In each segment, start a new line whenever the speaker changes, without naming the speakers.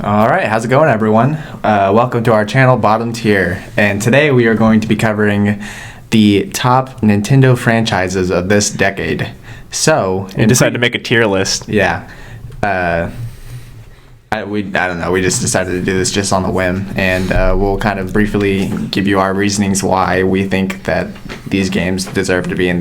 All right, how's it going, everyone? Welcome to our channel, Bottom Tier. And today we are going to be covering the top Nintendo franchises of this decade. So,
You decided to make a tier list.
yeah. I don't know. We just decided to do this just on the whim, and we'll kind of briefly give you our reasonings why we think that these games deserve to be in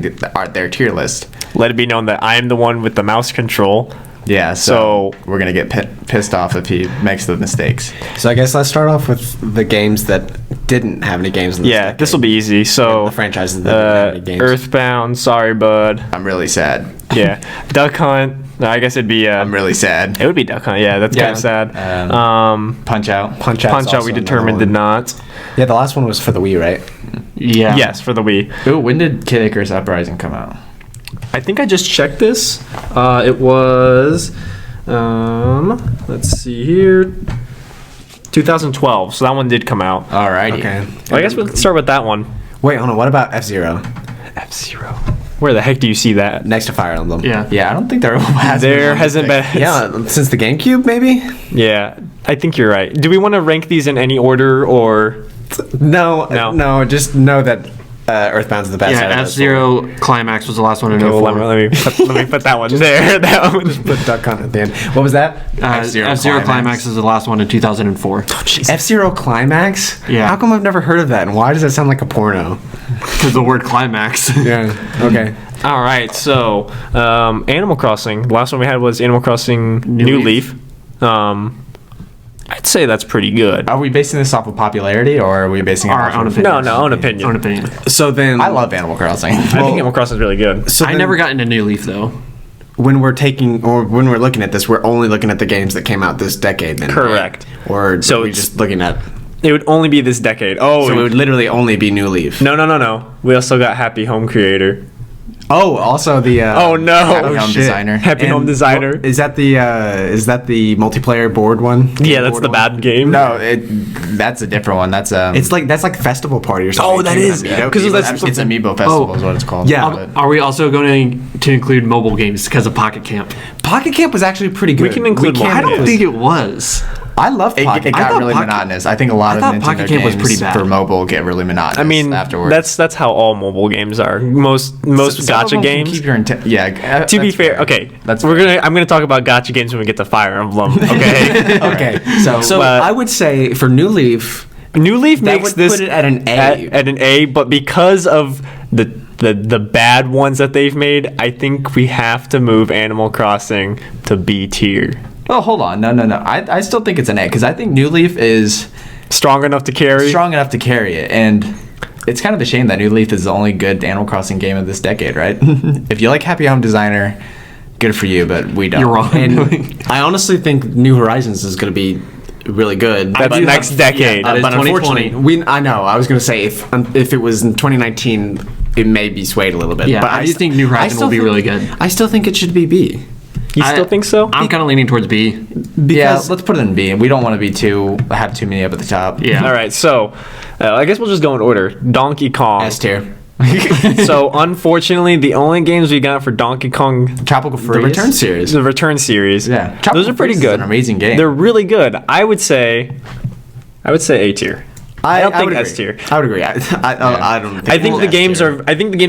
their tier list.
Let it be known that I am the one with the mouse control.
Yeah, so we're gonna get pissed off if he makes the mistakes.
So I guess let's start off with the games that didn't have any games in this decade.
This will be easy. So
the franchises that didn't have any games.
Earthbound, sorry bud.
I'm really sad.
Yeah, Duck Hunt. No, I guess it'd be.
I'm really sad.
It would be Duck Hunt. Yeah, that's kind of sad.
Punch Out.
Punch Out.
We determined did not.
Yeah, the last one was for the Wii, right?
Yeah. Yes, for the Wii.
Ooh, when did Kid Icarus Uprising come out?
I think I just checked this. It was, let's see here, 2012. So that one did come out.
Alrighty.
Okay.
Well, I guess we'll start with that one.
Wait, hold on. What about F-Zero?
F-Zero. Where the heck do you see that?
Next to Fire Emblem.
Yeah, I don't think there has been
There
one
hasn't
picked.
been.
Yeah, since the GameCube, maybe?
Yeah, I think you're right. Do we want to rank these in any order or?
No, just know that Earthbound's the best.
Yeah,
out of those
F-Zero Climax was the last one in
Oh,
04.
let me put that one there. That one.
four. Put Duck Hunt at the end. What was that?
F-Zero Climax is the last one in 2004.
F-Zero Climax?
Yeah.
How come I've never heard of that? And why does that sound like a porno?
Because the word climax.
Yeah. Okay.
All right, so Animal Crossing. The last one we had was Animal Crossing New Leaf. I'd say that's pretty good.
Are we basing this off of popularity, or are we basing it
Our
off
own
of
opinion.
No, own opinion.
Own opinion.
So then,
I love Animal Crossing.
I think Animal Crossing is really good.
So
I
then
never got into New Leaf though.
when we're looking at this, we're only looking at the games that came out this decade. Then,
Correct.
Right? Or
So
are we
it's-
just looking at?
It would only be this decade. Oh,
So it would literally only be New Leaf.
no. We also got Happy Home Creator.
Oh, also the.
Oh, no.
Happy
Oh,
Home
shit.
Designer.
Happy
And
Home Designer.
Is that the multiplayer board one?
Yeah, that's
Board
the
one?
bad game.
No, that's a different one. That's
It's like Festival Party or something.
Oh, that is. Because that's
it's Amiibo Festival is what it's called.
Yeah.
But-
Are we also going to include mobile games because of Pocket Camp?
Pocket Camp was actually pretty good.
We can include
can't-
I don't
Yes.
think it was.
I love Pocket.
It
I
got
thought
really
Pocket-
monotonous. I think a lot of
thought
Nintendo
Pocket Camp was
games
pretty bad.
for mobile get really monotonous.
I mean,
afterwards.
that's how all mobile games are. Most
Some of
gacha
them can
games.
Keep your to
To be fair, okay,
That's
I'm gonna talk about gacha games when we get to Fire Emblem. Okay,
Okay, so
But-
I would say for New Leaf,
New Leaf
that
makes
would
this
put it at an A.
at an A, but because of the bad ones that they've made, I think we have to move Animal Crossing to B tier.
Oh, hold on. No. I still think it's an A because I think New Leaf is
Strong enough to carry.
strong enough to carry it, and it's kind of a shame that New Leaf is the only good Animal Crossing game of this decade, right? If you like Happy Home Designer, good for you, but we don't.
You're wrong.
and I honestly think New Horizons is going to be really good.
That's
But-
next decade.
that is
but
2020.
unfortunately, I know. I was going to say if it was in 2019, it may be swayed a little bit.
Yeah,
but
I do think New Horizon
still
will be
think-
really good.
I still think it should be B.
You still think so?
I'm kind of leaning towards B.
Yeah,
Because
let's put it in B. We don't want to have too many up at the top.
Yeah.
All right, so I guess we'll just go in order. Donkey Kong.
S tier.
So unfortunately, the only games we got for Donkey Kong,
Tropical
The
Freeze.
Return series.
the Return series,
Yeah.
those
Tropical
are pretty
Freeze is
good.
an amazing game.
They're really good. I would say A tier. I don't think
would
S
agree.
tier.
I would agree. I don't think
I think the
S
games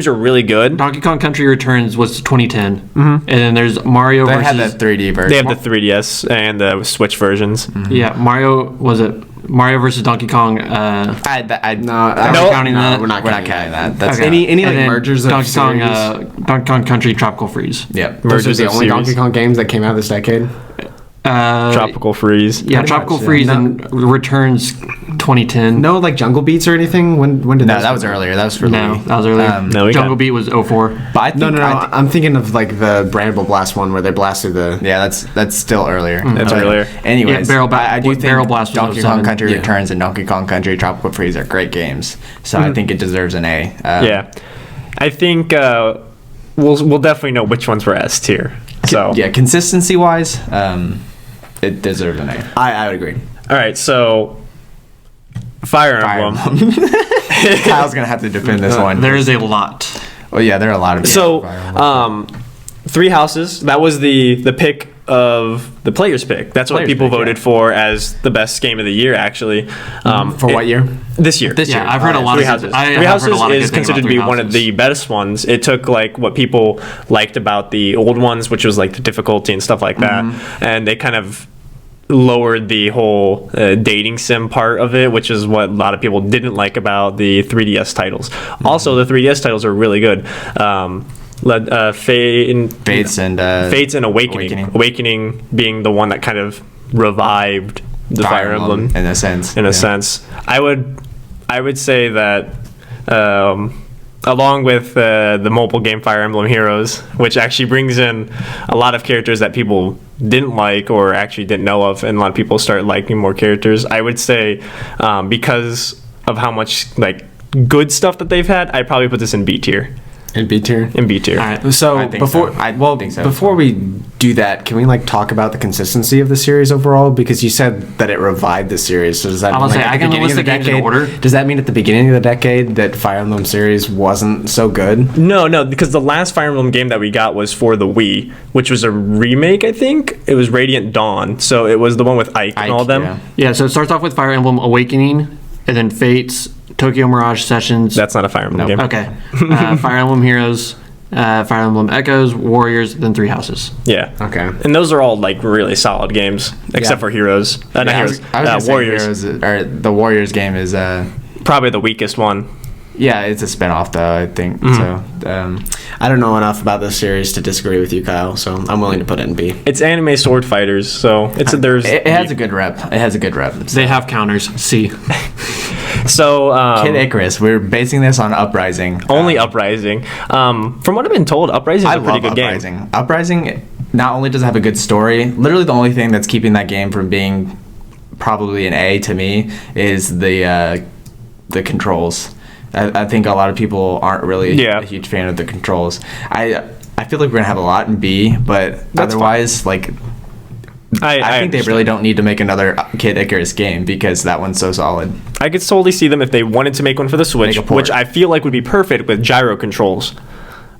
tier.
are really good.
Donkey Kong Country Returns was 2010, and then there's Mario
They had
versus
that 3D version.
They have the 3DS and the Switch versions.
yeah Mario Mario versus Donkey Kong.
No,
No, counting that?
we're not
We're not counting that. That's
Okay.
Any
And
like
then
mergers of
Donkey Kong,
series?
Donkey Kong Country Tropical Freeze.
Yep.
Those are
mergers
the
of
only
series.
Donkey Kong games that came out this decade.
Tropical Freeze.
Yeah,
Pretty
Tropical
much, yeah.
Freeze
No.
and Returns 2010.
No, like Jungle Beats or anything. When did
No,
those
that was
come out?
earlier. That was for
No,
Louis.
that was earlier.
No, we
Jungle
got-
Beat was 04.
But I think
No.
I think-
I'm thinking of like the Bramble Blast one where they blasted the.
yeah, that's still earlier.
That's earlier.
Anyways,
Yeah,
I do think
Barrel Blast was
Donkey Kong
07.
Country
Yeah.
Returns and Donkey Kong Country Tropical Freeze are great games. So I think it deserves an A.
Yeah, I think we'll definitely know which ones were S tier. So
Yeah, consistency wise, it deserves an A.
I would agree.
all right, so Fire Emblem.
Kyle's gonna have to defend this one.
There is a lot.
Well, yeah, there are a lot of games.
So,
for Fire Emblem.
Three Houses. That was the pick of the players' pick. That's what
Players'
people
pick,
voted
yeah.
for as the best game of the year, actually.
For what year?
This year.
Yeah, I've heard a lot
Three
of
Houses.
good, I
Three
have heard a
Houses
lot of
is
good things
considered to
about
be
Three
one of
Houses.
the best ones. It took like what people liked about the old ones, which was like the difficulty and stuff like that, and they kind of lowered the whole dating sim part of it, which is what a lot of people didn't like about the 3DS titles. Also, the 3DS titles are really good.
Fates and
Awakening. Awakening being the one that kind of revived the Fire Emblem
in a sense.
in a sense. I would say that along with the mobile game Fire Emblem Heroes, which actually brings in a lot of characters that people didn't like or actually didn't know of, and a lot of people start liking more characters. I would say because of how much like good stuff that they've had, I'd probably put this in B tier.
In B tier.
In B tier.
All right.
So
I think
before
so. I think so.
before we do that, can we like talk about the consistency of the series overall? Because you said that it revived the series. So does that
I
mean
was
like,
say,
at
I can
beginning
list
of
the games in
decade-
order.
Does that mean at the beginning of the decade that Fire Emblem series wasn't so good?
No, because the last Fire Emblem game that we got was for the Wii, which was a remake, I think. It was Radiant Dawn. So it was the one with Ike and all them.
yeah.
Yeah, so it starts off with Fire Emblem Awakening, and then Fates, Tokyo Mirage Sessions.
That's not a Fire Emblem game.
Okay. Fire Emblem Heroes, Fire Emblem Echoes, Warriors, then Three Houses.
Yeah.
Okay.
And those are all like really solid games, except for Heroes. Not
Yeah,
Heroes.
I was gonna say
Warriors.
Heroes, or the Warriors game is
Probably the weakest one.
yeah, it's a spinoff though, I think. So
I don't know enough about this series to disagree with you, Kyle. So I'm willing to put it in B.
It's anime sword fighters, so there's
it has a good rep. It has a good rep.
They have counters. C.
so
Kid Icarus. We're basing this on Uprising.
only Uprising. From what I've been told, Uprising is
I
a pretty
love
good
Uprising.
game.
Uprising not only does it have a good story, literally the only thing that's keeping that game from being probably an A to me is the controls. I think a lot of people aren't really
Yeah.
a huge fan of the controls. I feel like we're gonna have a lot in B, but
That's
otherwise, like I think they really don't need to make another Kid Icarus game because that one's so solid.
I could totally see them if they wanted to make one for the Switch,
Make a port.
which I feel like would be perfect with gyro controls,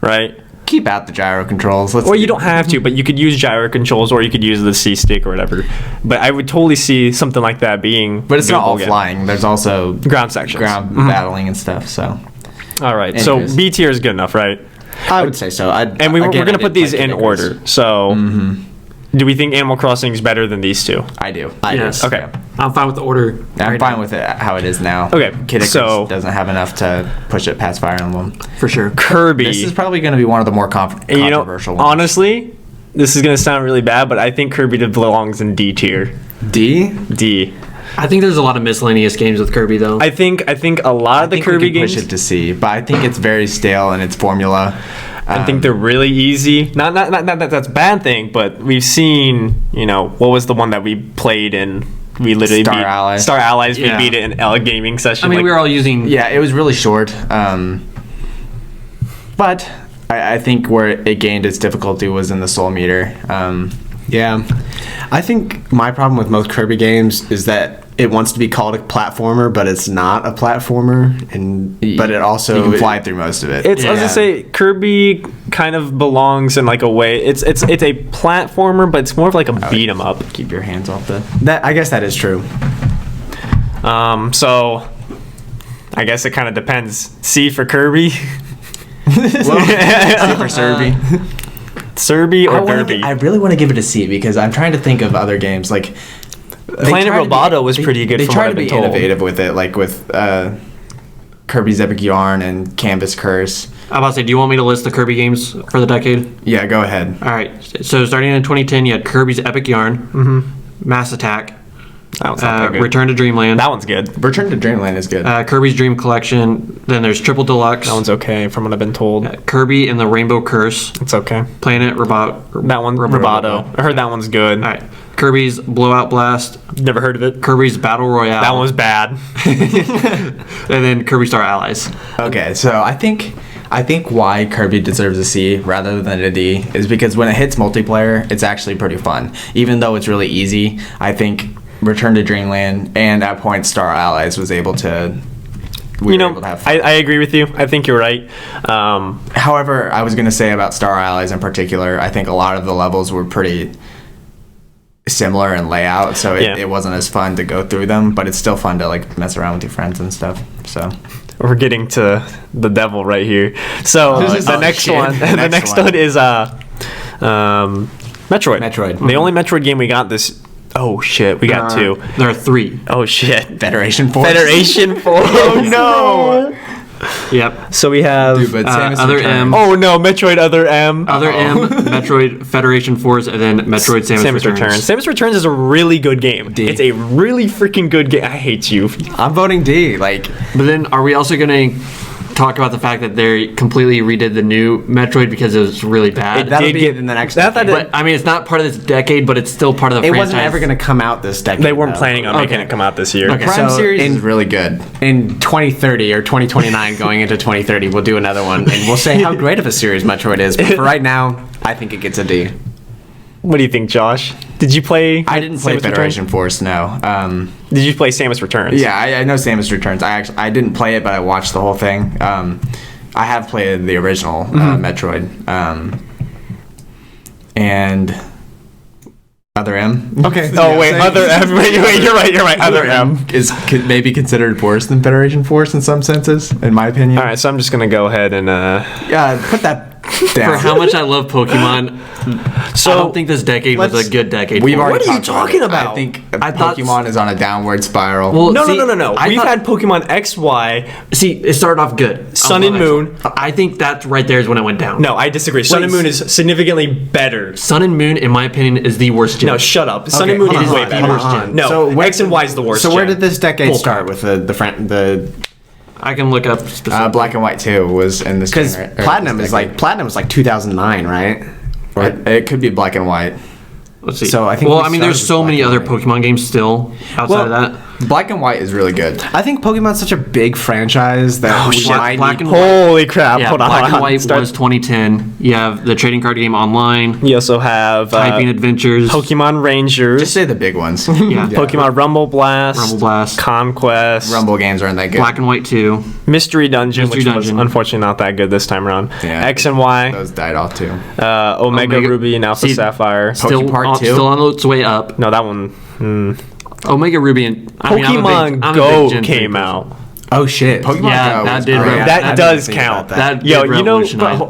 right?
Keep out the gyro controls.
Or you don't have to, but you could use gyro controls, or you could use the C stick or whatever. But I would totally see something like that being.
But it's not all
doable again.
flying. There's also
Ground sections.
ground battling and stuff. So
All right,
Anyways.
so B tier is good enough, right?
I would say so.
And we're going to put these in order. So, do we think Animal Crossing is better than these two?
I do.
Yes.
Okay.
I'm fine with the order.
I'm
right
fine
now,
with it how it is now.
Okay,
Kid Icarus
so-
doesn't have enough to push it past Fire Emblem.
for sure.
Kirby.
This is probably going to be one of the more
And you know,
controversial ones.
honestly, this is going to sound really bad, but I think Kirby belongs in D tier.
D.
D.
I think there's a lot of miscellaneous games with Kirby though.
I think a lot of the
I think we
Kirby
could
games.
push it to C, but I think it's very stale in its formula.
I think they're really easy. Not that that's a bad thing, but we've seen, what was the one that we played in? We literally
Star
beat
Allies.
Star Allies.
Yeah.
We beat it in a gaming session.
I mean, we were all using.
Yeah, it was really short. But I think where it gained its difficulty was in the soul meter.
Yeah. I think my problem with most Kirby games is that it wants to be called a platformer, but it's not a platformer, but it also
you can fly through most of it.
I was
Yeah.
gonna say Kirby kind of belongs in like a way. It's a platformer, but it's more of like a beat 'em up.
Keep your hands off the.
that I guess that is true.
So I guess it kind of depends. C for Kirby,
Super Serby.
Serby, or Derby.
I really want to give it a C because I'm trying to think of other games like.
Planet Roboto was pretty good
They
from
try
what
to
I've been
be
told.
innovative with it, like with Kirby's Epic Yarn and Canvas Curse.
I'm about to say, do you want me to list the Kirby games for the decade?
Yeah, go ahead.
All right. So starting in 2010, you had Kirby's Epic Yarn, Mass Attack,
That one's not that good.
Return to Dreamland,
That one's good.
Return to Dreamland is good.
Kirby's Dream Collection. Then there's Triple Deluxe,
That one's okay from what I've been told.
Kirby and the Rainbow Curse,
It's okay.
Planet Robot.
That one, Roboto. I heard that one's good.
All right. Kirby's Blowout Blast,
Never heard of it.
Kirby's Battle Royale.
That one was bad.
And then Kirby Star Allies.
Okay, so I think why Kirby deserves a C rather than a D is because when it hits multiplayer, it's actually pretty fun. Even though it's really easy, I think Return to Dreamland and at points Star Allies was able to. We were able to have fun.
I agree with you. I think you're right.
However, I was going to say about Star Allies in particular, I think a lot of the levels were pretty similar in layout, so
Yeah.
it wasn't as fun to go through them, but it's still fun to like mess around with your friends and stuff. So
We're getting to the devil right here. So the next
shit.
one,
The
the
next
next
one.
one is Metroid.
Metroid.
The only Metroid game we got this. Oh shit, we got two.
There are 3.
Oh shit.
Federation Force.
Federation Force. Oh no.
Yep.
So we have.
Dude, but Samus
Other
Returns-
M.
Oh no, Metroid Other M.
Other M, Metroid Federation Force, and then Metroid Samus Returns.
Samus Returns is a really good game.
D.
It's a really freaking good game. I hate you.
I'm voting D. Like,
But then, are we also going to talk about the fact that they completely redid the new Metroid because it was really bad?
that'll
did
be
get-
in the next
that-
decade.
that-
But I mean, it's not part of this decade, but it's still part of the
It
franchise.
wasn't ever going to come out this decade.
They weren't
though.
planning on making it come out this year.
Okay.
Prime
So
Series
in-
is really good.
In 2030 or 2029, going into 2030, we'll do another one, and we'll say how great of a series Metroid is. But for right now, I think it gets a D.
What do you think, Josh? Did you play?
I didn't play
Samus
Federation
Returns?
Force, no.
Did you play Samus Returns?
Yeah, I know Samus Returns. I didn't play it, but I watched the whole thing. I have played the original Metroid. And Other M.
Okay.
Oh wait, Other M. Wait, you're right. Other M.
is maybe considered worse than Federation Force in some senses, in my opinion.
All right, so I'm just gonna go ahead and.
Yeah, put that down.
For how much I love Pokemon,
So
I don't think this decade was a good decade.
We've
for it.
already
What are you
talked
talking
it.
about?
I think
I thought-
Pokemon is on a downward spiral.
Well,
No,
see,
no.
I
We've
thought-
had Pokemon X, Y.
See, it started off good.
Sun
I
and
love
Moon.
X. I think that right there is when it went down.
No, I disagree. Sun and
Wait,
Moon is significantly better.
Sun and Moon, in my opinion, is the worst gen.
No, shut up. Sun
Okay,
and Moon
hold
is
on,
way
hold on,
better.
hold on.
No,
So where-
X and Y is the worst.
So where
gen.
did this decade
Bull
start with the
I can look up specific.
Black and White 2 was in this
because
gener- or
Platinum
this
is
decade.
like Platinum was like 2009, right?
Or it could be Black and White.
Let's see.
So I think
Well,
we
I mean, there's
started
so
with
many
Black
other
and White.
Pokemon games still outside of that.
Black and White is really good.
I think Pokemon's such a big franchise that we might
Black
need-
and White.
Holy crap!
Yeah,
Hold on.
Black
hold
and
on.
White
Start-
was 2010. You have the trading card game online,
You also have
Typing Adventures,
Pokemon Rangers,
Just say the big ones.
yeah,
Pokemon Rumble Blast,
Rumble Blast,
Conquest,
Rumble games aren't that good.
Black and White 2.
Mystery Dungeon,
Mystery
which
Dungeon.
was unfortunately not that good this time around.
Yeah.
X and Y,
Those died off too.
Omega
Omega-
Ruby and Alpha
See,
Sapphire.
Still
Part
on,
2?
still on its way up.
No, that one.
Omega Ruby and I mean, I'm a
Pokemon
big- I'm a
Go
big Gen 3
came
person.
out.
Oh shit!
Pokemon
Yeah,
Go
that
was
did
great.
re-
That
I
does
think
count.
about
That
Yo,
did
you know.
revolutionize.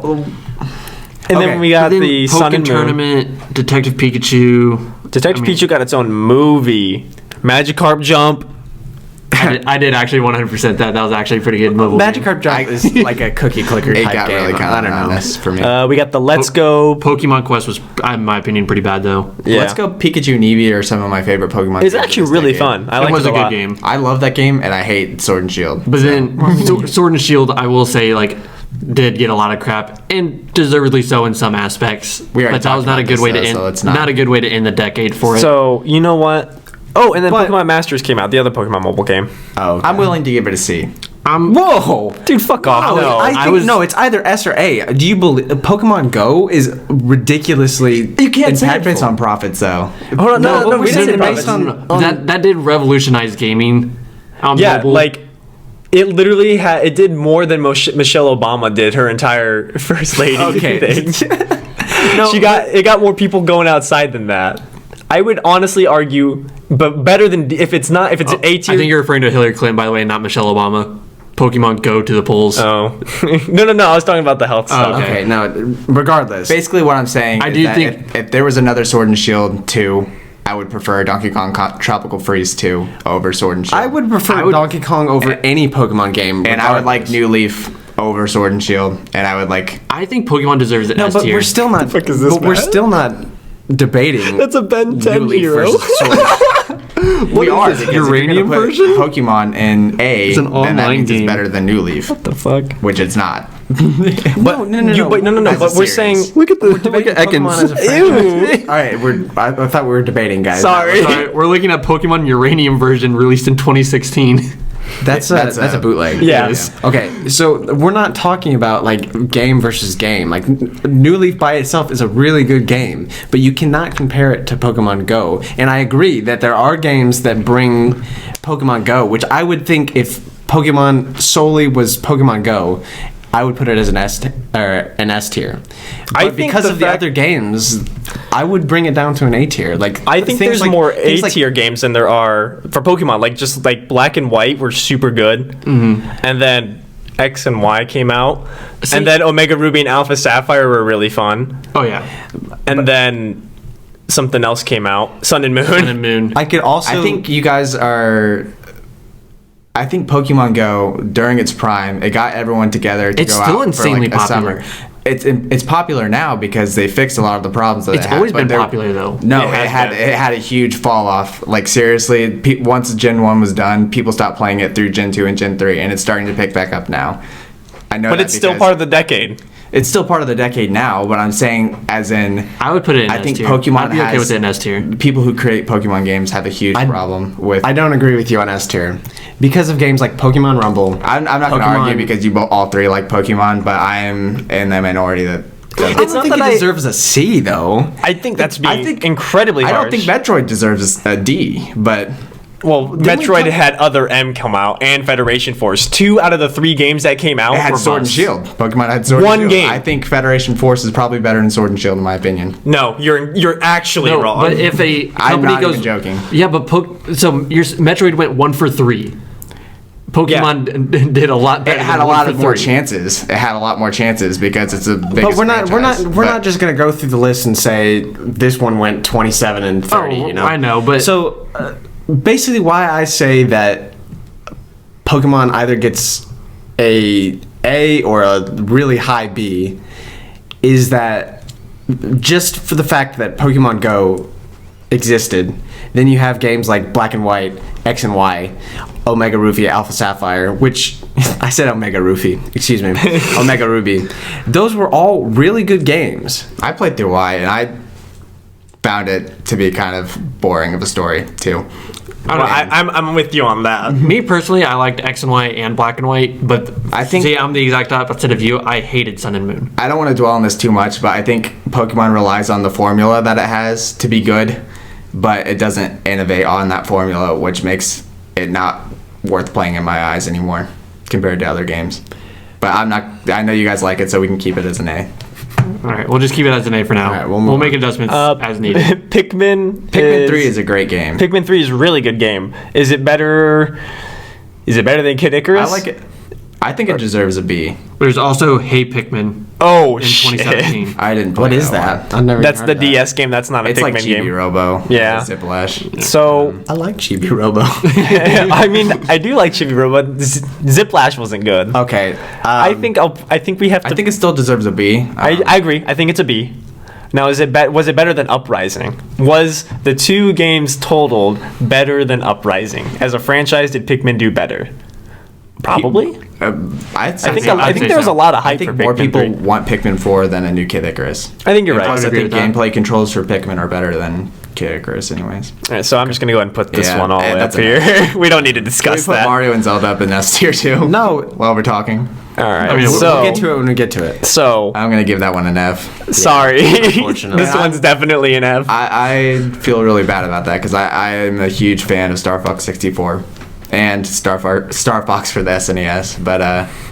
And
Okay.
then we got
But then
the Sun
Pokken
and Moon.
Tournament, Detective Pikachu.
Detective
I mean-
Pikachu got its own movie. Magikarp Jump.
I did actually 100% that. That was actually a pretty good mobile game.
Magikarp Jump is like a cookie clicker
It
type
got
game.
really kind
I
of
don't know.
monotonous for me.
We got the Let's Go.
Pokemon Quest was, in my opinion, pretty bad though.
Yeah.
Let's go Pikachu and Eevee are some of my favorite Pokemon.
It's
games of
actually
this
really
decade.
fun. I
It
like
was
it
a good
lot.
game.
I love that game and I hate Sword and Shield.
But then Sword and Shield, I will say, like, did get a lot of crap and deservedly so in some aspects.
We already
But that was
talked
not a
about
good
this,
way to
though,
end.
so it's not-
Not a good way to end the decade for it.
So you know what? Oh, and then
But-
Pokemon Masters came out. The other Pokemon mobile game.
Oh, okay.
I'm willing to give it a C.
Whoa!
Dude, fuck off.
No,
No.
I think no. It's either S or A. Do you believe Pokemon Go is ridiculously?
You can't say
impactful.
it's on profits though.
Hold on. No,
we
we
said
didn't
it
say
based
profits.
on
that did revolutionize gaming on
Yeah,
mobile.
like it literally had. It did more than Michelle Obama did her entire first lady
Okay.
thing. It got more people going outside than that. I would honestly argue, but better than if it's A
I
tier.
think you're referring to Hillary Clinton, by the way, not Michelle Obama. Pokemon Go to the polls.
Oh, no! I was talking about the health stuff.
okay.
Okay, no. Regardless,
Basically, what I'm saying
I
is
do
that
think-
if there was another Sword and Shield 2, I would prefer Donkey Kong Tropical Freeze 2 over Sword and Shield.
I would prefer Donkey Kong over any Pokemon game.
and I would like
regardless.
New Leaf over Sword and Shield, and I would like.
I think Pokemon deserves an
No,
S
but
tier.
we're still not.
fuck is this,
but we're
Matt?
still not debating.
That's a Ben 10
New Leaf
hero.
versus Sword. We are
this,
because if you're
Uranium
gonna put
version?
Pokemon in A,
It's an
then that
online
means
game.
it's better than New Leaf,
The fuck?
which it's not.
no.
No.
As a
But we're
series.
saying.
Look at Ekans.
as a franchise.
All right, I thought we were debating, guys.
Sorry.
Sorry, we're looking at Pokemon Uranium version released in 2016.
That's a bootleg.
Yeah.
Yes. Okay, so we're not talking about like game versus game. Like New Leaf by itself is a really good game, but you cannot compare it to Pokemon Go. And I agree that there are games that bring Pokemon Go, which I would think if Pokemon solely was Pokemon Go, I would put it as an S tier.
I
But
think
because
the
of the
fact-
other games, I would bring it down to an A tier. Like
I think
things
there's more A
things like-
tier games than there are for Pokemon. Like just like Black and White were super good, and then X and Y came out,
See-
and then Omega Ruby and Alpha Sapphire were really fun,
Oh yeah,
and then something else came out, Sun and Moon.
Sun and Moon.
I could also.
I think you guys are.
I think Pokemon Go during its prime, it got everyone together to
It's
go
still
out
insanely
for like a
popular.
summer. It's popular now because they fixed a lot of the problems that
It's
it had.
always
but
been
there-
popular though.
No,
It has been.
it had a huge fall off. Like seriously, once Gen 1 was done, people stopped playing it through Gen 2 and Gen 3, and it's starting to pick back up now. I know,
But
that
it's still
because-
part of the decade.
It's still part of the decade now, but I'm saying as in
I would put it in
I
S
think
tier.
Pokemon
I'd be okay
has-
with it in S tier.
people who create Pokemon games have a huge problem with.
I don't agree with you on S tier because of games like Pokemon Rumble.
I'm not going to
Pokemon-
argue because you all three like Pokemon, but I am in the minority that.
I
It's
don't
not
think
that
it
I-
deserves a C though.
I think that's being
I think-
incredibly
I
harsh.
don't think Metroid deserves a D, but
Well,
we
Metroid
talk-
had Other M come out and Federation Force. 2 out of the 3 games that came out
it had
were
Sword and
busts.
Shield. Pokemon had Sword
One
and Shield.
game.
I think Federation Force is probably better than Sword and Shield in my opinion.
No, you're actually
No,
wrong.
but if a
I'm
company
not
goes,
even joking.
Yeah, but so your Metroid went 1 for 3. Pokemon did a lot better.
It had
than
a
1
lot
for
of more
3.
chances. It had a lot more chances because it's a big.
But we're not just gonna go through the list and say this one went 27 and 30.
Oh,
you know,
I know, but
So basically, why I say that Pokemon either gets a A or a really high B is that just for the fact that Pokemon Go existed, then you have games like Black and White, X and Y, Omega Ruby, Alpha Sapphire, which I said Omega Ruby, excuse me, Omega Ruby. Those were all really good games.
I played through Y and I found it to be kind of boring of a story too.
Well, I'm with you on that.
me personally, I liked X and Y and Black and White, but
I think-
see, I'm the exact opposite of you. I hated Sun and Moon.
I don't want to dwell on this too much, but I think Pokemon relies on the formula that it has to be good, but it doesn't innovate on that formula, which makes it not worth playing in my eyes anymore compared to other games. But I know you guys like it, so we can keep it as an A.
All right, we'll just keep it as an A for now.
All right, we'll
we'll
move
make
on.
adjustments as needed.
Pikmin.
Pikmin 3 is a great game.
Pikmin 3 is a really good game. Is it better? Is it better than Kid Icarus?
I like it. I think it deserves a B.
There's also Hey Pikmin
Oh
in
shit!
2017.
I didn't play
What is
one.
that? I've never.
That's
heard
the
of that.
DS game. That's not a
It's
Pikmin
like Chibi
game.
Robo.
Yeah.
Ziplash.
So
I like Chibi Robo.
I mean, I do like Chibi Robo, but Ziplash wasn't good.
Okay.
I think we have to.
I think it still deserves a B.
I agree. I think it's a B. Now, was it better than Uprising? Was the 2 games totaled better than Uprising? As a franchise, did Pikmin do better? Probably.
I
I think
I'd say
there was
so.
a lot of
I
hype
think
for
more
Pikmin
people
3.
want Pikmin 4 than a new Kid Icarus.
I think you're
And
right.
plus, I
agree
think
with that.
gameplay controls for Pikmin are better than Kid Icarus, anyways.
All right, so I'm just gonna go ahead and put this
Yeah,
one all the way up
that's
here. We don't need to
Can we
discuss
put
that.
Mario and Zelda up in S tier too?
No.
While we're talking,
All right.
I mean,
so
we'll get to it when we get to it.
so
I'm gonna give that one an F.
sorry.
unfortunately.
This one's definitely an F.
I feel really bad about that because I am a huge fan of Star Fox 64 and Star Fox for the SNES, but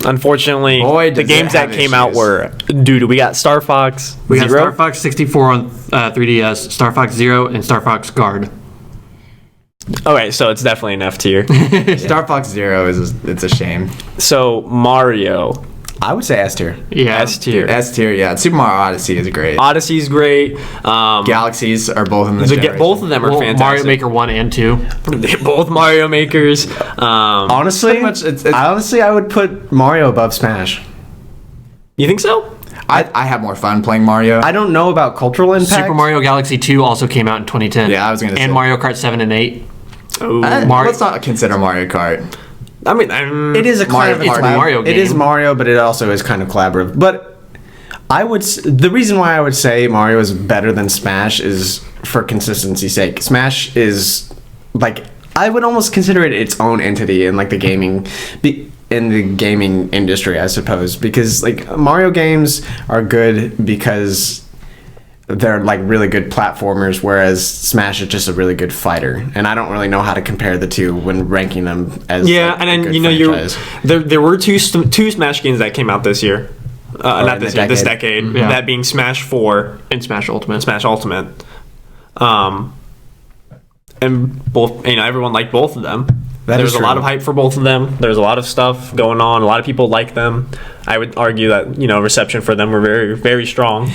Unfortunately,
Boy,
the
does
games
it
that
have
came out
issues.
were we got Star Fox
We got
Zero.
Star Fox 64 on 3DS, Star Fox Zero, and Star Fox Guard.
Okay, so it's definitely an F tier.
Star Fox Zero it's a shame.
So Mario,
I would say S tier.
Yeah,
S tier.
S tier, yeah. Super Mario Odyssey is great.
Odyssey's great.
Galaxies are both in this generation.
Both of them are
Well,
fantastic.
Mario Maker 1 and 2.
They're both Mario makers.
Honestly,
Pretty much, it's-
I would put Mario above Smash.
You think so?
I have more fun playing Mario.
I don't know about cultural impact.
Super Mario Galaxy 2 also came out in 2010.
Yeah, I was gonna say.
And Mario Kart 7 and 8.
Oh,
Let's not consider Mario Kart.
I mean,
It is a
Mario
kind of
Party.
Mario
It is
game.
Mario, but it also is kind of collaborative. But the reason why I would say Mario is better than Smash is for consistency's sake. Smash is like I would almost consider it its own entity in like the gaming in the gaming industry, I suppose, because like Mario games are good because they're like really good platformers, whereas Smash is just a really good fighter. And I don't really know how to compare the two when ranking them as
Yeah,
like,
and
a
then
good
you know
franchise.
there were two Smash games that came out this year. Not
in
this
the
year, this
decade.
decade.
Yeah.
That being Smash 4
And Smash Ultimate.
and Smash Ultimate. And both, everyone liked both of them.
That
There
is
was a lot
true.
of hype for both of them. There's a lot of stuff going on. A lot of people like them. I would argue that reception for them were very, very strong.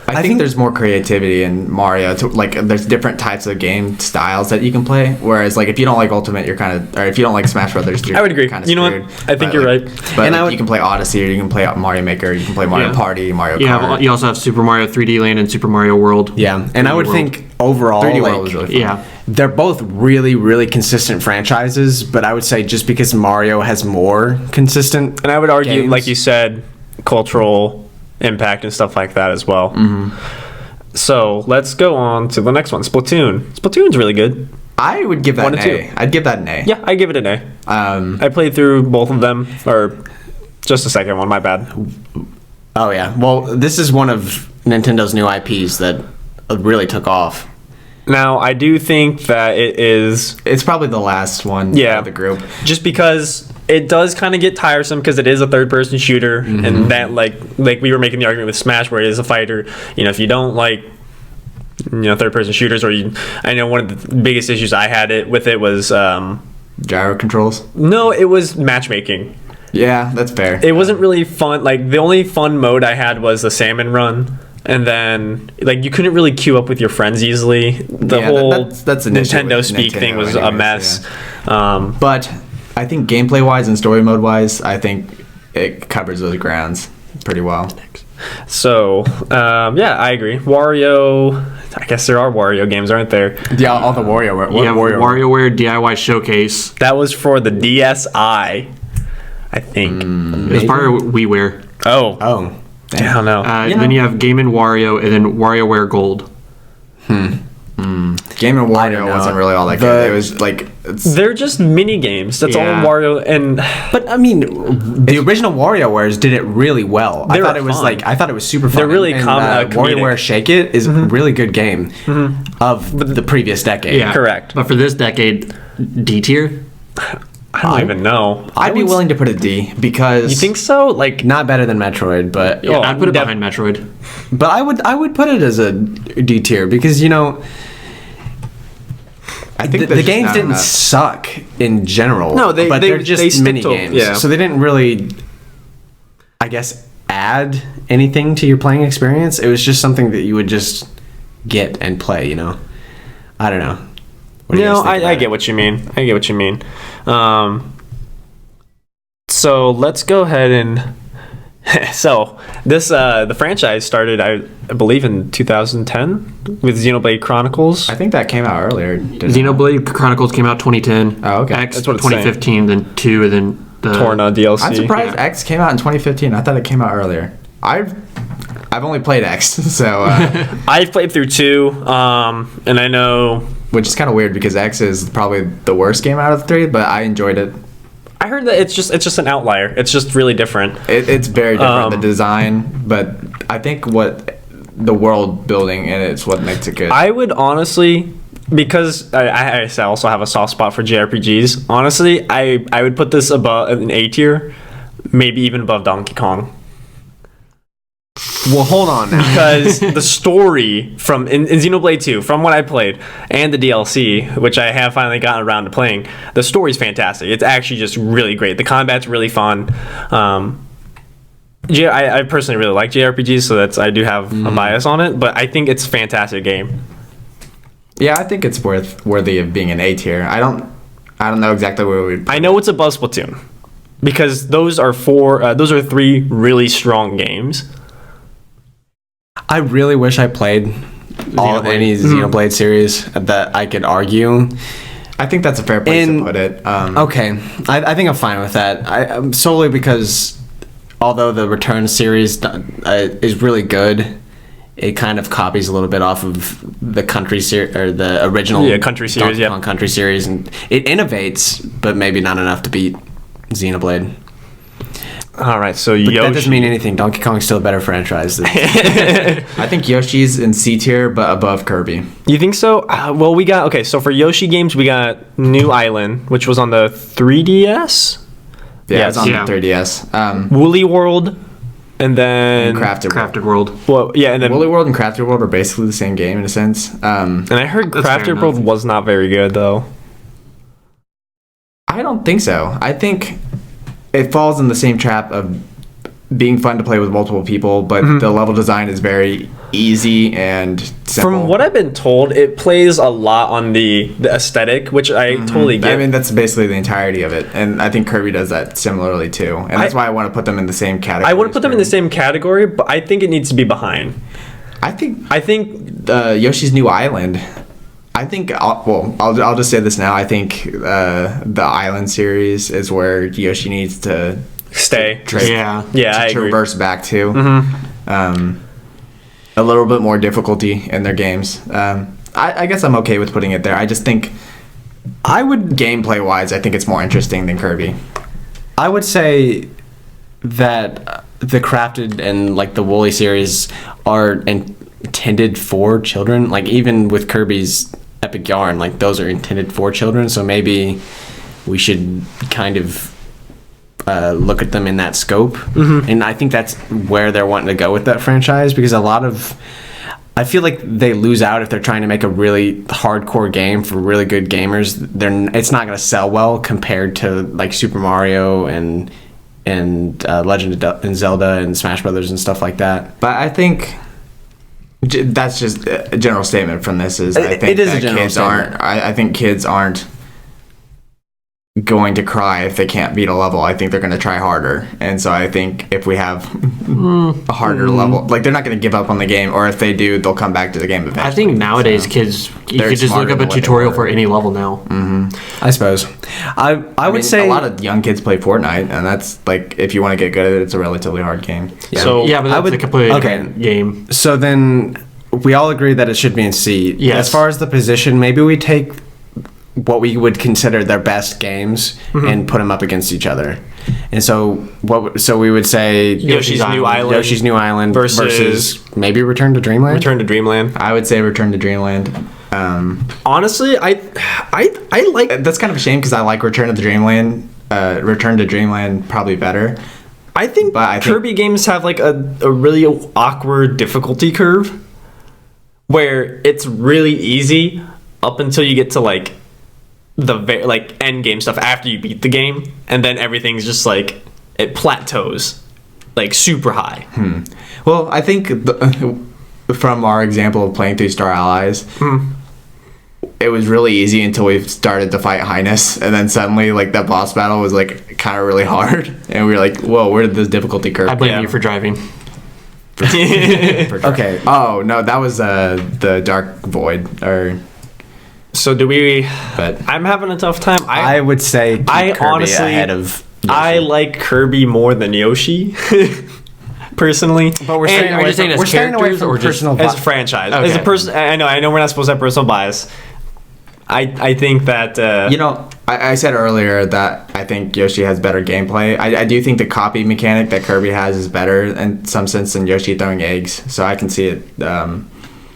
I think there's more creativity in Mario. There's different types of game styles that you can play. Whereas, like, if you don't like Ultimate, you're kind of, or if you don't like Smash Brothers, you're
I would agree.
Kind of
You know
screwed.
what? I think
But,
you're
like,
right.
But
And
like, you can play Odyssey, or you can play Mario Maker, you can play Mario
Yeah.
Party, Mario
You,
Kart.
you also have Super Mario 3D Land and Super Mario World.
Yeah, and I would
3D World.
think overall,
3D
like,
World was really fun.
Yeah.
they're both really, really consistent franchises. But I would say just because Mario has more consistent,
And I would argue,
games.
like you said, cultural impact and stuff like that as well. So let's go on to the next one, Splatoon. Splatoon's really good.
I would give that
1
an
and 2.
A. I'd give that an A.
Yeah, I give it an A. I played through both of them, or just the second one. My bad.
Oh yeah. Well, this is one of Nintendo's new IPs that really took off.
Now, I do think that it is
It's probably the last one
Yeah.
of the group.
just because it does kind of get tiresome because it is a third-person shooter, and that like we were making the argument with Smash where it is a fighter. If you don't like third-person shooters, or I know one of the biggest issues I had with it was
Gyro controls.
no, it was matchmaking.
Yeah, that's fair.
It wasn't really fun. Like the only fun mode I had was the salmon run. And then, like, you couldn't really queue up with your friends easily. The
Yeah,
whole
that's an issue
Nintendo
with
speak thing
Nintendo
was a
anyways,
mess.
But I think gameplay wise and story mode wise, I think it covers those grounds pretty well.
So, yeah, I agree. Wario, I guess there are Wario games, aren't there?
Yeah, all the Wario.
You have WarioWare DIY Showcase.
That was for the DSi, I think.
It was part of WiiWare.
Oh,
Oh,
I don't know.
Then you have Game & Wario, and then WarioWare Gold.
Game and Wario
know.
wasn't really all that
The-
good. It was like
They're just mini games. That's
Yeah.
all Wario. And
but I mean, the original WarioWares did it really well.
They
I thought
were
it was
fun.
I thought it was super fun.
They're really
and,
comedic.
WarioWare Shake It is a really good game of the previous decade.
Yeah.
Correct.
But for this decade, D tier?
I don't even know.
I'd be willing to put a D because
You think so? Like,
Not better than Metroid, but
Oh,
I'd put it
def-
behind Metroid.
but I would put it as a D tier because
I think
the
there's just
games
not
didn't
enough.
suck in general.
No,
but
they
they're just
stick
mini
to-
games,
yeah.
so they didn't really, I guess, add anything to your playing experience. It was just something that you would just get and play. I don't know. What do you guys think
I
about
get
it?
what you mean. I get what you mean. So let's go ahead and. So this the franchise started, I believe, in 2010 with Xenoblade Chronicles.
I think that came out earlier. didn't it?
Xenoblade Chronicles came out 2010.
Oh, okay.
X
That's what it's saying.
2015, then 2, and then the
Torna DLC.
I'm surprised
yeah.
X came out in 2015. I thought it came out earlier. I've only played X, so
I've played through 2, and I know.
which is kind of weird because X is probably the worst game out of the 3, but I enjoyed it.
I heard that it's just an outlier. It's just really different.
It's very different, the design, but I think what the world building in it's what makes it good.
I would honestly, because I also have a soft spot for JRPGs. Honestly, I would put this above an A tier, maybe even above Donkey Kong.
Well, hold on now.
Because the story from in Xenoblade 2, from what I played, and the DLC, which I have finally gotten around to playing, the story's fantastic. It's actually just really great. The combat's really fun. I personally really like JRPGs, so I do have a bias on it, but I think it's a fantastic game.
Yeah, I think it's worthy of being an A tier. I don't know exactly where we.
I know it's above Splatoon because those are 3 really strong games.
I really wish I played any Xenoblade series that I could argue.
I think that's a fair place to put it.
Okay, I think I'm fine with that. Solely because although the Return series is really good, it kind of copies a little bit off of the Country series or the original
Country series,
Donkey Kong Country series, and it innovates, but maybe not enough to beat Xenoblade.
All right, so
But
Yoshi.
that doesn't mean anything. Donkey Kong's still a better franchise.
I think Yoshi's in C tier, but above Kirby.
You think so? Well, we got so for Yoshi games, we got New Island, which was on the 3DS.
Yeah, it's on
Yeah.
the 3DS.
Woolly World, and then
Crafted
World.
Well, yeah, and then
Woolly World and Crafted World are basically the same game in a sense.
and I heard
That's fair
Crafted World
enough.
was not very good though.
I don't think so. I think it falls in the same trap of being fun to play with multiple people, but the level design is very easy and simple.
From what I've been told, it plays a lot on the aesthetic, which I totally get.
I mean, that's basically the entirety of it, and I think Kirby does that similarly too, and that's why I want to put them in the same category.
I wouldn't put them in the same category, but I think it needs to be behind.
I think
I think
Yoshi's New Island. I think I'll just say this now. I think the Island series is where Yoshi needs to
stay.
Yeah.
Yeah, I agree.
traverse back to. A little bit more difficulty in their games. I guess I'm okay with putting it there. I just think gameplay wise, I think it's more interesting than Kirby.
I would say that the Crafted and like the Woolly series are intended for children. Like even with Kirby's Epic Yarn, like those are intended for children. So maybe we should kind of look at them in that scope. And I think that's where they're wanting to go with that franchise, because I feel like they lose out if they're trying to make a really hardcore game for really good gamers. It's not going to sell well compared to like Super Mario and Legend of Zelda and Smash Brothers and stuff like that.
But I think that's just a general statement from this. I think
it is a
that
general
kids
statement.
I think kids aren't going to cry if they can't beat a level. I think they're going to try harder, and so I think if we have a harder level, like they're not going to give up on the game, or if they do, they'll come back to the game eventually.
I think nowadays kids, you
They're
could just look
smarter
up a
than what they
tutorial
were.
for any level now.
I suppose. I would
mean,
say
a lot of young kids play Fortnite, and that's like if you want to get good at it, it's a relatively hard game.
So
Yeah, but that's a completely different game.
So then we all agree that it should be in C.
Yes.
As far as the position, maybe we take what we would consider their best games and put them up against each other. And so we would say
Yoshi's New Island.
Yoshi's New Island
versus
maybe Return to Dreamland.
Return to Dreamland.
I would say Return to Dreamland.
Honestly, I like.
That's kind of a shame because I like Return to Dreamland. Return to Dreamland probably better.
I think
But I think-
Kirby games have like a really awkward difficulty curve, where it's really easy up until you get to like the end game stuff after you beat the game, and then everything's just like it plateaus like super high.
Well, I think from our example of playing through Star Allies, it was really easy until we started to fight Highness, and then suddenly like that boss battle was like kind of really hard, and we were like, "Whoa, where did this difficulty curve?"
I blame
Yeah.
you for driving.
Okay.
Oh no, that was the Dark Void, or
So do we?
but
I'm having a tough time.
I would say keep
I
Kirby
honestly-
ahead of Yoshi.
I like Kirby more than Yoshi, personally.
But we're
And
staying
are
away
you saying
from,
as
we're staying away
characters
from
or just
personal
as a
vi-
franchise,
Okay.
as a person. I know we're not supposed to have personal bias. I think that
I said earlier that I think Yoshi has better gameplay. I do think the copy mechanic that Kirby has is better in some sense than Yoshi throwing eggs, so I can see it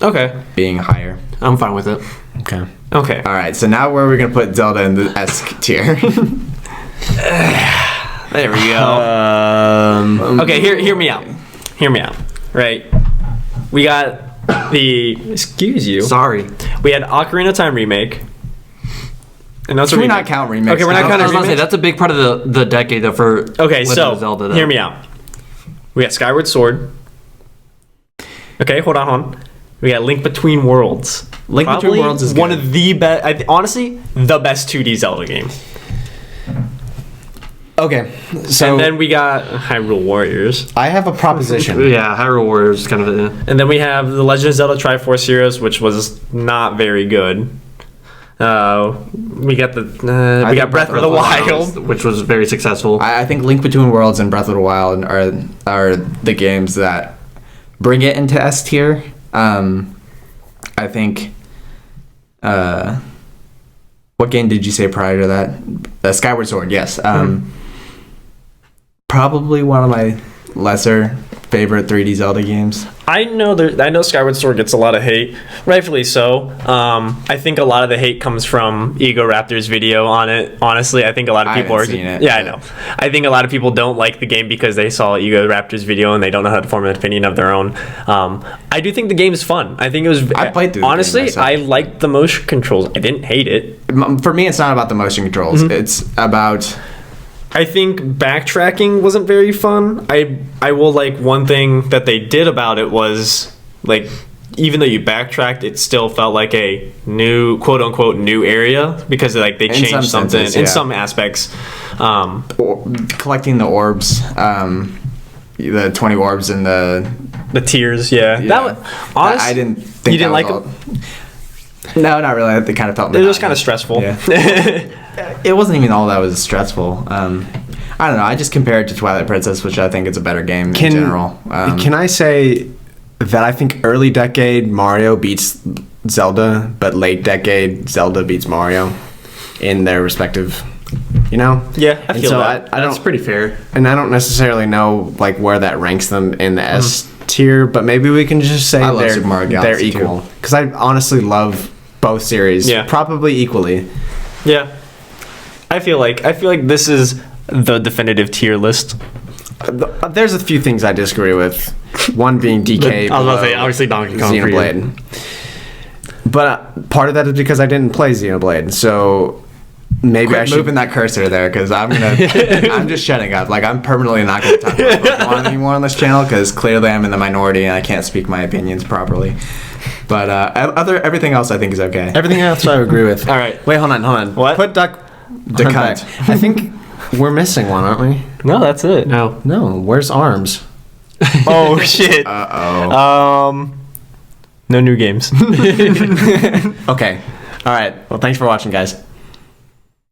okay.
being higher.
I'm fine with it.
Okay.
Okay.
All right, so now where are we gonna put Zelda in the S tier?
There we go. Okay, hear me out. Hear me out. Right. We got excuse you.
Sorry.
We had Ocarina of Time remake. And that's
Can
a
we
remake.
not count remakes?
Okay, we're not
now?
counting
I was about to say
remakes.
that's a big part of the decade though for
Okay,
Legend
so
of Zelda, though.
hear me out. We got Skyward Sword. Okay, hold on. We got Link Between Worlds.
Link Between
Probably
Worlds is
one
good.
of the best. Honestly, the best 2D Zelda game.
Okay. So
And then we got Hyrule Warriors.
I have a proposition.
Yeah, Hyrule Warriors is kind of it.
And then we have the Legend of Zelda Triforce Heroes, which was not very good. We got Breath of the Wild.
which was very successful.
I think Link Between Worlds and Breath of the Wild are the games that bring it into S tier. I think. What game did you say prior to that? Skyward Sword. Yes. Probably one of my lesser favorite 3D Zelda games.
I know Skyward Sword gets a lot of hate, rightfully so. I think a lot of the hate comes from Ego Raptor's video on it. Honestly, I think a lot of people
haven't seen it,
yeah, I
but-
know. I think a lot of people don't like the game because they saw Ego Raptor's video and they don't know how to form an opinion of their own. I do think the game is fun. I think it was.
I played through the game
honestly,
myself.
I liked the motion controls. I didn't hate it.
For me, it's not about the motion controls. It's about
I think backtracking wasn't very fun. I will like one thing that they did about it was like even though you backtracked, it still felt like a new quote unquote new area because like they
In some
changed something
senses,
in
yeah.
some aspects.
collecting the orbs, the 20 orbs in the.
The tiers, yeah.
Yeah.
That was honest,
I didn't think
you didn't
that
like
was
them.
No, not really. They kind of felt.
It was kind of stressful.
Yeah. It wasn't even all that was stressful. I don't know. I just compare it to Twilight Princess, which I think is a better game in general.
Can I say that I think early decade Mario beats Zelda, but late decade Zelda beats Mario in their respective, you know?
Yeah, I
And
feel
so
that.
I
That's
don't,
pretty fair.
and I don't necessarily know like where that ranks them in the S tier, but maybe we can just say
I love
they're
Super Mario Galaxy, too.
equal. Because I honestly love both series,
Yeah.
probably equally.
Yeah. I feel like this is the definitive tier list.
There's a few things I disagree with. One being DK.
I was about to say,
below
obviously Donkey Kong for you.
Xenoblade. But part of that is because I didn't play Xenoblade, so maybe I
Quit
should.
moving that cursor there, because I'm just shutting up. Like, I'm permanently not going to talk about Pokemon anymore on this channel, because clearly I'm in the minority and I can't speak my opinions properly. But everything else I think is okay.
Everything else I agree with.
All right.
Wait, hold on.
What?
Put Duck.
The
Hunt
cunt.
back. I think we're missing one, aren't we?
No, that's it.
No.
No. Where's Arms?
Oh shit.
Uh-oh.
No new games.
Okay. All right. Well, thanks for watching, guys.